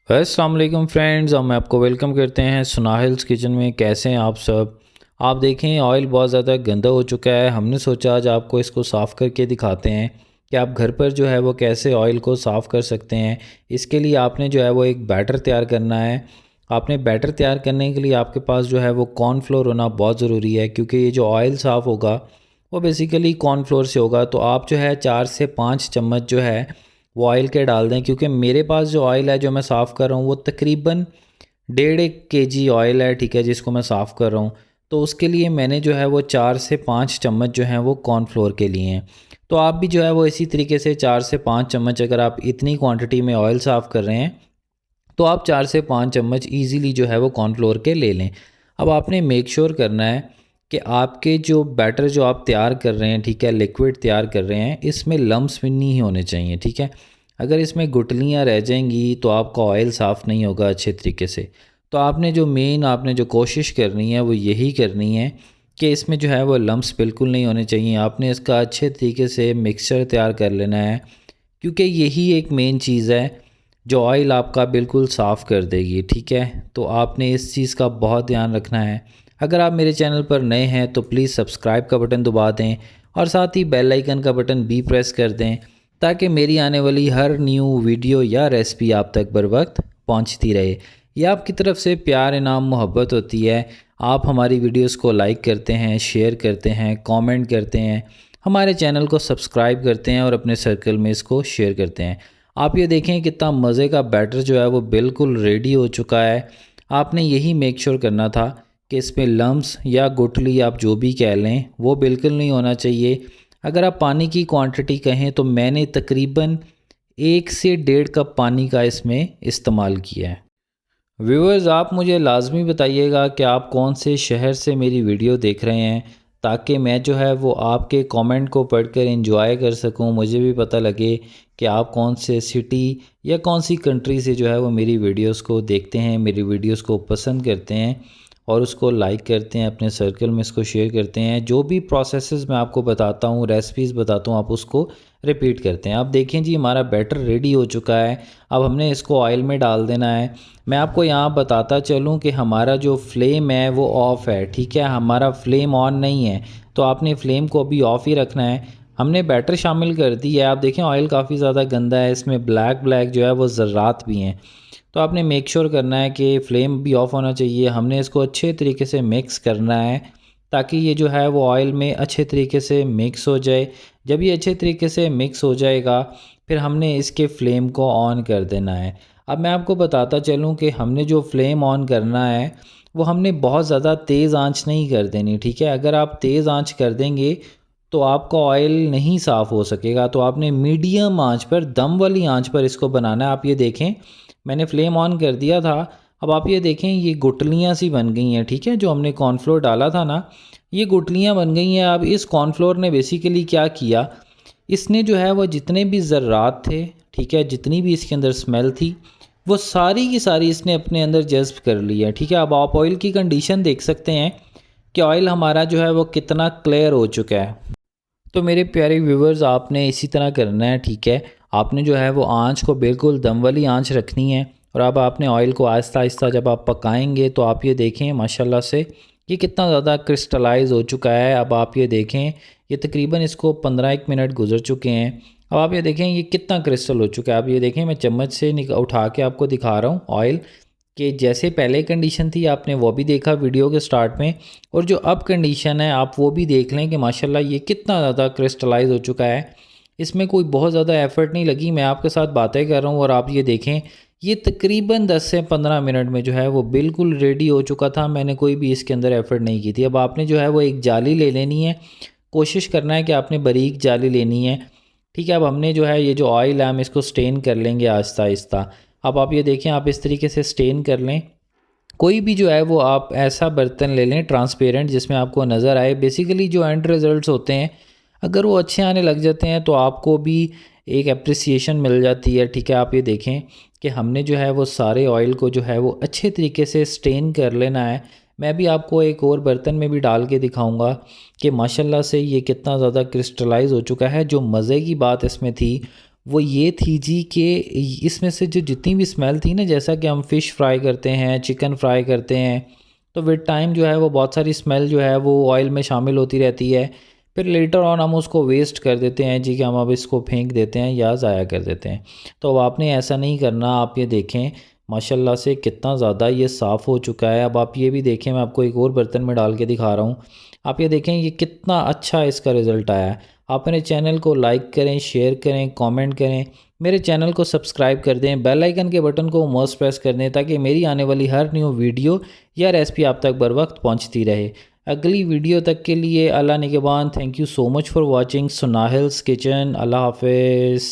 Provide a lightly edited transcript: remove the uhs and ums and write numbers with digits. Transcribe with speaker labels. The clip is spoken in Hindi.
Speaker 1: अस्सलाम वालेकुम फ्रेंड्स, हम आपको वेलकम करते हैं सुनाहिल्स किचन में। कैसे हैं आप सब। आप देखें ऑयल बहुत ज़्यादा गंदा हो चुका है। हमने सोचा आज आपको इसको साफ़ करके दिखाते हैं कि आप घर पर जो है वो कैसे ऑयल को साफ़ कर सकते हैं। इसके लिए आपने जो है वो एक बैटर तैयार करना है। आपने बैटर तैयार करने के लिए आपके पास जो है वो कॉर्नफ्लोर होना बहुत ज़रूरी है, क्योंकि ये जो ऑयल साफ़ होगा वो बेसिकली कॉर्नफ्लोर से होगा। तो आप जो है 4 से 5 चम्मच जो है वो ऑयल के डाल दें, क्योंकि मेरे पास जो ऑयल है जो मैं साफ़ कर रहा हूँ वो तकरीबन 1.5 kg ऑयल है, ठीक है, जिसको मैं साफ़ कर रहा हूँ। तो उसके लिए मैंने जो है वो 4 से 5 चम्मच जो हैं वो कॉर्नफ्लोर के लिए हैं। तो आप भी जो है वो इसी तरीके से 4 से 5 चम्मच, अगर आप इतनी क्वांटिटी में ऑयल साफ़ कर रहे हैं तो आप 4 से 5 चम्मच ईज़िली जो है वो कॉर्नफ्लोर के ले लें। अब आपने मेक श्योर करना है कि आपके जो बैटर जो आप तैयार कर रहे हैं, ठीक है, लिक्विड तैयार कर रहे हैं, इसमें लम्प्स भी नहीं होने चाहिए, ठीक है। अगर इसमें गुठलियाँ रह जाएंगी तो आपका ऑयल साफ़ नहीं होगा अच्छे तरीके से। तो आपने जो कोशिश करनी है वो यही करनी है कि इसमें जो है वो लम्प्स बिल्कुल नहीं होने चाहिए। आपने इसका अच्छे तरीके से मिक्सचर तैयार कर लेना है, क्योंकि यही एक मेन चीज़ है जो ऑयल आपका बिल्कुल साफ़ कर देगी, ठीक है। तो आपने इस चीज़ का बहुत ध्यान रखना है। अगर आप मेरे चैनल पर नए हैं तो प्लीज़ सब्सक्राइब का बटन दबा दें और साथ ही बेल आइकन का बटन भी प्रेस कर दें, ताकि मेरी आने वाली हर न्यू वीडियो या रेसिपी आप तक बर वक्त पहुँचती रहे। ये आपकी तरफ से प्यार इनाम मोहब्बत होती है। आप हमारी वीडियोस को लाइक करते हैं, शेयर करते हैं, कमेंट करते हैं, हमारे चैनल को सब्सक्राइब करते हैं और अपने सर्कल में इसको शेयर करते हैं। आप ये देखें कितना मज़े का बैटर जो है वो बिल्कुल रेडी हो चुका है। आपने यही मेक श्योर करना था कि इसमें लम्प्स या गुठली आप जो भी कह लें वो बिल्कुल नहीं होना चाहिए। अगर आप पानी की क्वांटिटी कहें तो मैंने तकरीबन 1 से 1.5 कप पानी का इसमें इस्तेमाल किया है। व्यूअर्स, आप मुझे लाजमी बताइएगा कि आप कौन से शहर से मेरी वीडियो देख रहे हैं, ताकि मैं जो है वो आपके कमेंट को पढ़कर एंजॉय कर सकूं। मुझे भी पता लगे कि आप कौन से सिटी या कौन सी कंट्री से जो है वो मेरी वीडियोस को देखते हैं, मेरी वीडियोस को पसंद करते हैं और उसको लाइक करते हैं, अपने सर्कल में इसको शेयर करते हैं। जो भी प्रोसेसेस मैं आपको बताता हूँ, रेसिपीज़ बताता हूँ, आप उसको रिपीट करते हैं। आप देखें जी, हमारा बैटर रेडी हो चुका है। अब हमने इसको ऑयल में डाल देना है। मैं आपको यहाँ बताता चलूँ कि हमारा जो फ्लेम है वो ऑफ़ है, ठीक है, हमारा फ्लेम ऑन नहीं है। तो आपने फ्लेम को अभी ऑफ़ ही रखना है। हमने बैटर शामिल कर दी है। आप देखें ऑयल काफ़ी ज़्यादा गंदा है, इसमें ब्लैक ब्लैक जो है वो ज़र्रात भी हैं। तो आपने मेक श्योर करना है कि फ्लेम भी ऑफ़ होना चाहिए। हमने इसको अच्छे तरीके से मिक्स करना है, ताकि ये जो है वो ऑयल में अच्छे तरीके से मिक्स हो जाए। जब ये अच्छे तरीके से मिक्स हो जाएगा फिर हमने इसके फ्लेम को ऑन कर देना है। अब मैं आपको बताता चलूँ कि हमने जो फ्लेम ऑन करना है वो हमने बहुत ज़्यादा तेज़ आंच नहीं कर देनी, ठीक है। अगर आप तेज़ आंच कर देंगे तो आपका ऑयल नहीं साफ़ हो सकेगा। तो आपने मीडियम आंच पर, दम वाली आंच पर इसको बनाना है। आप ये देखें, मैंने फ्लेम ऑन कर दिया था। अब आप ये देखें ये गुठलियाँ सी बन गई हैं, ठीक है, जो हमने कॉर्नफ्लोर डाला था ना, ये गुठलियाँ बन गई हैं। अब इस कॉर्नफ्लोर ने बेसिकली क्या किया, इसने जो है वो जितने भी ज़र्रात थे, ठीक है, जितनी भी इसके अंदर स्मेल थी, वो सारी की सारी इसने अपने अंदर जज़्ब कर लिया, ठीक है। अब आप ऑयल की कंडीशन देख सकते हैं कि ऑयल हमारा जो है वो कितना क्लियर हो चुका है। तो मेरे प्यारे व्यूवर्स, आपने इसी तरह करना है, ठीक है। आपने जो है वो आँच को बिल्कुल दम वाली आँच रखनी है। और अब आपने ऑयल को आहिस्ता आहिस्ता जब आप पकाएंगे तो आप ये देखें माशाल्लाह से ये कितना ज़्यादा क्रिस्टलाइज हो चुका है। अब आप ये देखें, ये तकरीबन इसको 15 1 मिनट गुजर चुके हैं। अब आप ये देखें ये कितना क्रिस्टल हो चुका है। आप ये देखें, मैं चम्मच से उठा के आपको दिखा रहा हूँ ऑयल, कि जैसे पहले कंडीशन थी आपने वो भी देखा वीडियो के स्टार्ट में, और जो अब कंडीशन है आप वो भी देख लें कि माशाल्लाह ये कितना ज़्यादा क्रिस्टलाइज हो चुका है। इसमें कोई बहुत ज़्यादा एफ़र्ट नहीं लगी, मैं आपके साथ बातें कर रहा हूँ और आप ये देखें ये तकरीबन 10 से 15 मिनट में जो है वो बिल्कुल रेडी हो चुका था। मैंने कोई भी इसके अंदर एफ़र्ट नहीं की थी। अब आपने जो है वो एक जाली ले लेनी है, कोशिश करना है कि आपने बारीक जाली लेनी है, ठीक है। अब हमने जो है ये जो ऑयल है हम इसको स्टेन कर लेंगे आहिस्ता आहिस्ता। अब आप ये देखें, आप इस तरीके से स्टेन कर लें। कोई भी जो है वो आप ऐसा बर्तन ले लें ट्रांसपेरेंट, जिसमें आपको नज़र आए। बेसिकली जो एंड रिज़ल्ट्स होते हैं अगर वो अच्छे आने लग जाते हैं तो आपको भी एक एप्रिसिएशन मिल जाती है, ठीक है। आप ये देखें कि हमने जो है वो सारे ऑयल को जो है वो अच्छे तरीके से स्टेन कर लेना है। मैं भी आपको एक और बर्तन में भी डाल के दिखाऊंगा कि माशाल्लाह से ये कितना ज़्यादा क्रिस्टलाइज हो चुका है। जो मज़े की बात इसमें थी वो ये थी जी कि इसमें से जो जितनी भी स्मेल थी ना, जैसा कि हम फ़िश फ्राई करते हैं, चिकन फ्राई करते हैं, तो विद टाइम जो है वो बहुत सारी स्मेल जो है वो ऑयल में शामिल होती रहती है। फिर लेटर ऑन हम उसको वेस्ट कर देते हैं जी, कि हम अब इसको फेंक देते हैं या ज़ाया कर देते हैं। तो अब आपने ऐसा नहीं करना। आप ये देखें माशाल्लाह से कितना ज़्यादा ये साफ़ हो चुका है। अब आप ये भी देखें, मैं आपको एक और बर्तन में डाल के दिखा रहा हूँ। आप ये देखें ये कितना अच्छा इसका रिज़ल्ट आया है। आप मेरे चैनल को लाइक करें, शेयर करें, कमेंट करें, मेरे चैनल को सब्सक्राइब कर दें, बेल आइकन के बटन को मस्ट प्रेस कर दें, ताकि मेरी आने वाली हर न्यू वीडियो या रेसिपी आप तक बर वक्त पहुँचती रहे। अगली वीडियो तक के लिए अल्लाह निगहबान। Thank you so much for watching सुनाहिल्स किचन। अल्लाह हाफिज़।